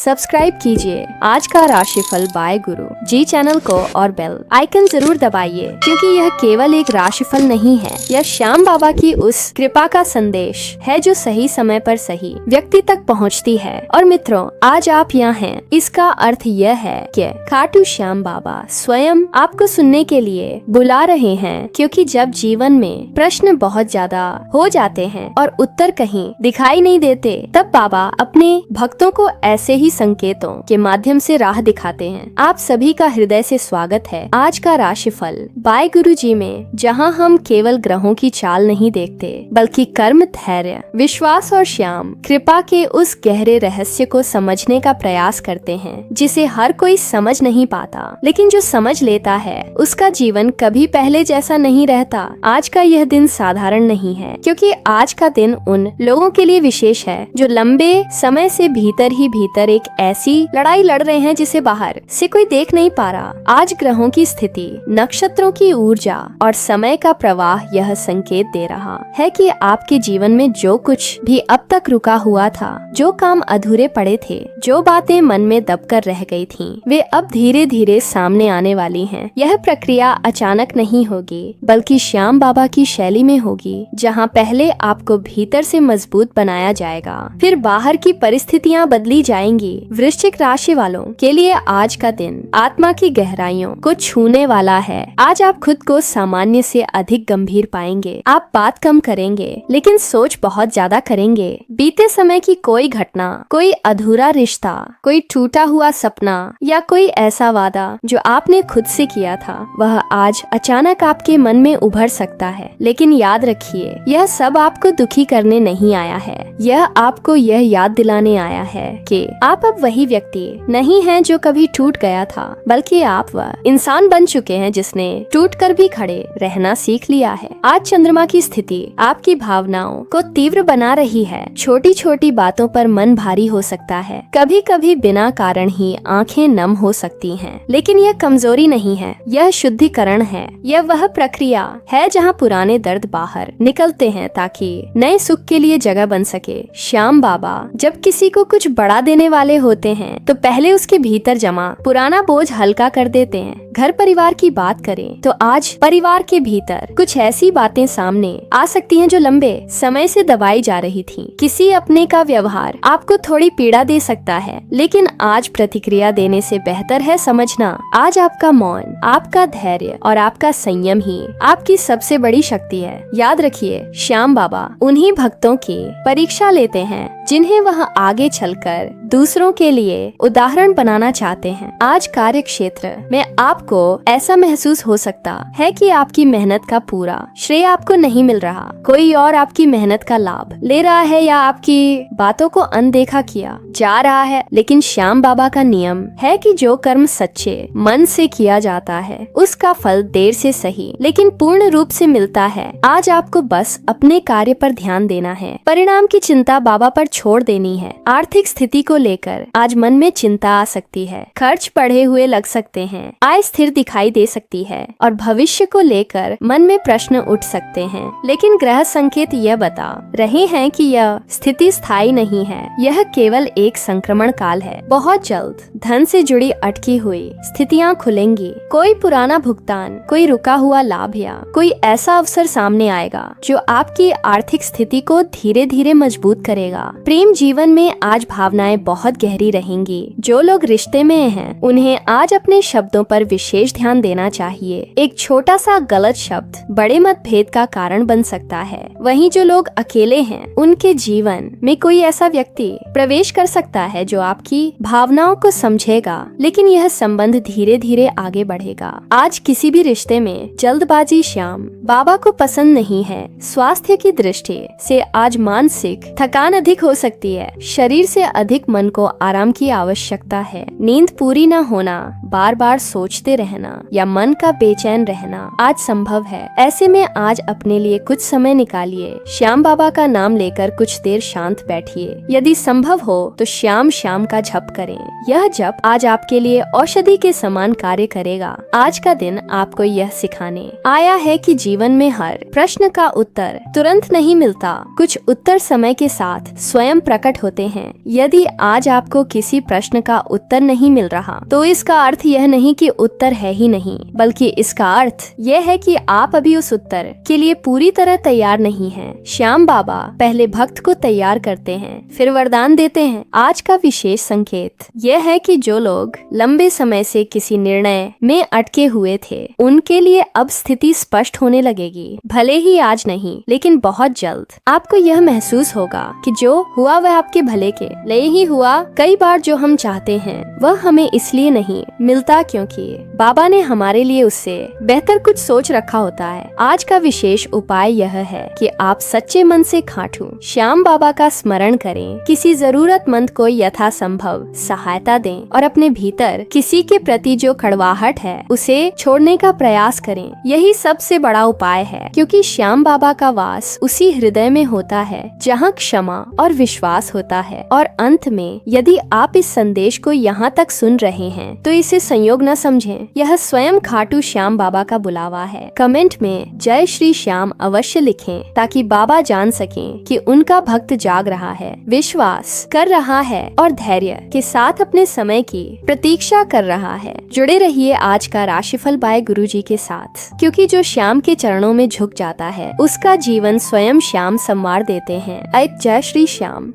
Subscribe कीजिए आज का राशिफल बाय गुरु जी चैनल को और बेल आइकन जरूर दबाइए, क्योंकि यह केवल एक राशिफल नहीं है, यह श्याम बाबा की उस कृपा का संदेश है जो सही समय पर सही व्यक्ति तक पहुंचती है। और मित्रों, आज आप यहाँ हैं, इसका अर्थ यह है कि खाटू श्याम बाबा स्वयं आपको सुनने के लिए बुला रहे हैं, क्योंकि जब जीवन में प्रश्न बहुत ज्यादा हो जाते हैं और उत्तर कहीं दिखाई नहीं देते, तब बाबा अपने भक्तों को ऐसे ही संकेतों के माध्यम से राह दिखाते हैं। आप सभी का हृदय से स्वागत है आज का राशिफल बाय गुरु जी में, जहां हम केवल ग्रहों की चाल नहीं देखते, बल्कि कर्म, धैर्य, विश्वास और श्याम कृपा के उस गहरे रहस्य को समझने का प्रयास करते हैं, जिसे हर कोई समझ नहीं पाता, लेकिन जो समझ लेता है उसका जीवन कभी पहले जैसा नहीं रहता। आज का यह दिन साधारण नहीं है, क्योंकि आज का दिन उन लोगों के लिए विशेष है जो लंबे समय से भीतर ही भीतर एक ऐसी लड़ाई लड़ रहे हैं जिसे बाहर से कोई देख नहीं पा रहा। आज ग्रहों की स्थिति, नक्षत्रों की ऊर्जा और समय का प्रवाह यह संकेत दे रहा है कि आपके जीवन में जो कुछ भी अब तक रुका हुआ था, जो काम अधूरे पड़े थे, जो बातें मन में दबकर रह गई थीं, वे अब धीरे धीरे सामने आने वाली हैं। यह प्रक्रिया अचानक नहीं होगी, बल्कि श्याम बाबा की शैली में होगी, जहां पहले आपको भीतर से मजबूत बनाया जाएगा, फिर बाहर की परिस्थितियां बदली जाएंगी। वृश्चिक राशि वालों के लिए आज का दिन आत्मा की गहराइयों को छूने वाला है। आज आप खुद को सामान्य से अधिक गंभीर पाएंगे। आप बात कम करेंगे, लेकिन सोच बहुत ज्यादा करेंगे। बीते समय की कोई घटना, कोई अधूरा रिश्ता, कोई टूटा हुआ सपना या कोई ऐसा वादा जो आपने खुद से किया था, वह आज अचानक आपके मन में उभर सकता है। लेकिन याद रखिए, यह सब आपको दुखी करने नहीं आया है। यह आपको यह याद दिलाने आया है कि आप अब वही व्यक्ति नहीं हैं जो कभी टूट गया था, बल्कि आप वह इंसान बन चुके हैं जिसने टूटकर भी खड़े रहना सीख लिया है। आज चंद्रमा की स्थिति आपकी भावनाओं को तीव्र बना रही है। छोटी छोटी बातों पर मन भारी हो सकता है, कभी कभी बिना कारण ही आंखें नम हो सकती हैं। लेकिन यह कमजोरी नहीं है, यह शुद्धिकरण है। यह वह प्रक्रिया है जहां पुराने दर्द बाहर निकलते हैं ताकि नए सुख के लिए जगह बन सके। श्याम बाबा जब किसी को कुछ बड़ा देने वाले होते हैं तो पहले उसके भीतर जमा पुराना बोझ हल्का कर देते हैं। घर परिवार की बात करें तो आज परिवार के भीतर कुछ ऐसी बातें सामने आ सकती हैं जो लंबे समय से दबाई जा रही थीं। किसी अपने का व्यवहार आपको थोड़ी पीड़ा दे सकता है, लेकिन आज प्रतिक्रिया देने से बेहतर है समझना। आज आपका मौन, आपका धैर्य और आपका संयम ही आपकी सबसे बड़ी शक्ति है। याद रखिए, श्याम बाबा उन्हीं भक्तों की परीक्षा लेते हैं जिन्हें वह आगे चलकर दूसरों के लिए उदाहरण बनाना चाहते हैं। आज कार्य क्षेत्र में आपको ऐसा महसूस हो सकता है कि आपकी मेहनत का पूरा श्रेय आपको नहीं मिल रहा। कोई और आपकी मेहनत का लाभ ले रहा है या आपकी बातों को अनदेखा किया जा रहा है। लेकिन श्याम बाबा का नियम है कि जो कर्म सच्चे मन से किया जाता है, उसका फल देर से सही लेकिन पूर्ण रूप से मिलता है। आज आपको बस अपने कार्य पर ध्यान देना है, परिणाम की चिंता बाबा पर छोड़ देनी है। आर्थिक स्थिति को लेकर आज मन में चिंता आ सकती है, खर्च बढ़े हुए लग सकते हैं, आय स्थिर दिखाई दे सकती है और भविष्य को लेकर मन में प्रश्न उठ सकते हैं। लेकिन ग्रह संकेत यह बता रहे हैं कि यह स्थिति स्थायी नहीं है, यह केवल एक संक्रमण काल है। बहुत जल्द धन से जुड़ी अटकी हुई स्थितियां खुलेंगी। कोई पुराना भुगतान, कोई रुका हुआ लाभ या कोई ऐसा अवसर सामने आएगा जो आपकी आर्थिक स्थिति को धीरे धीरे मजबूत करेगा। प्रेम जीवन में आज भावनाएं बहुत गहरी रहेंगी। जो लोग रिश्ते में हैं, उन्हें आज अपने शब्दों पर विशेष ध्यान देना चाहिए। एक छोटा सा गलत शब्द बड़े मतभेद का कारण बन सकता है। वहीं जो लोग अकेले हैं, उनके जीवन में कोई ऐसा व्यक्ति प्रवेश कर सकता है जो आपकी भावनाओं को समझेगा, लेकिन यह संबंध धीरे धीरे आगे बढ़ेगा। आज किसी भी रिश्ते में जल्दबाजी श्याम बाबा को पसंद नहीं है। स्वास्थ्य की दृष्टि से आज मानसिक थकान अधिक हो सकती है। शरीर से अधिक मन को आराम की आवश्यकता है। नींद पूरी न होना, बार बार सोचते रहना या मन का बेचैन रहना आज संभव है। ऐसे में आज अपने लिए कुछ समय निकालिए। श्याम बाबा का नाम लेकर कुछ देर शांत बैठिए। यदि संभव हो तो श्याम श्याम का जप करें। यह जप आज आपके लिए औषधि के समान कार्य करेगा। आज का दिन आपको यह सिखाने आया है कि जीवन में हर प्रश्न का उत्तर तुरंत नहीं मिलता। कुछ उत्तर समय के साथ स्वयं प्रकट होते हैं। यदि आज आपको किसी प्रश्न का उत्तर नहीं मिल रहा, तो इसका अर्थ यह नहीं कि उत्तर है ही नहीं, बल्कि इसका अर्थ यह है कि आप अभी उस उत्तर के लिए पूरी तरह तैयार नहीं हैं। श्याम बाबा पहले भक्त को तैयार करते हैं, फिर वरदान देते हैं। आज का विशेष संकेत यह है कि जो लोग लंबे समय से किसी निर्णय में अटके हुए थे, उनके लिए अब स्थिति स्पष्ट होने लगेगी। भले ही आज नहीं, लेकिन बहुत जल्द आपको यह महसूस होगा कि जो हुआ वह आपके भले के लिए ही हुआ। कई बार जो हम चाहते हैं वह हमें इसलिए नहीं मिलता क्योंकि बाबा ने हमारे लिए उससे बेहतर कुछ सोच रखा होता है। आज का विशेष उपाय यह है कि आप सच्चे मन से खाटू श्याम बाबा का स्मरण करें, किसी जरूरतमंद को यथासंभव सहायता दें और अपने भीतर किसी के प्रति जो कड़वाहट है उसे छोड़ने का प्रयास करें। यही सबसे बड़ा उपाय है, क्योंकि श्याम बाबा का वास उसी हृदय में होता है जहाँ क्षमा और विश्वास होता है। और अंत में, यदि आप इस संदेश को यहाँ तक सुन रहे हैं तो इसे संयोग न समझें, यह स्वयं खाटू श्याम बाबा का बुलावा है। कमेंट में जय श्री श्याम अवश्य लिखें, ताकि बाबा जान सकें कि उनका भक्त जाग रहा है, विश्वास कर रहा है और धैर्य के साथ अपने समय की प्रतीक्षा कर रहा है। जुड़े रहिए आज का राशिफल बाय गुरुजी के साथ, क्योंकि जो श्याम के चरणों में झुक जाता है उसका जीवन स्वयं श्याम संवार देते हैं। जय श्री श्याम।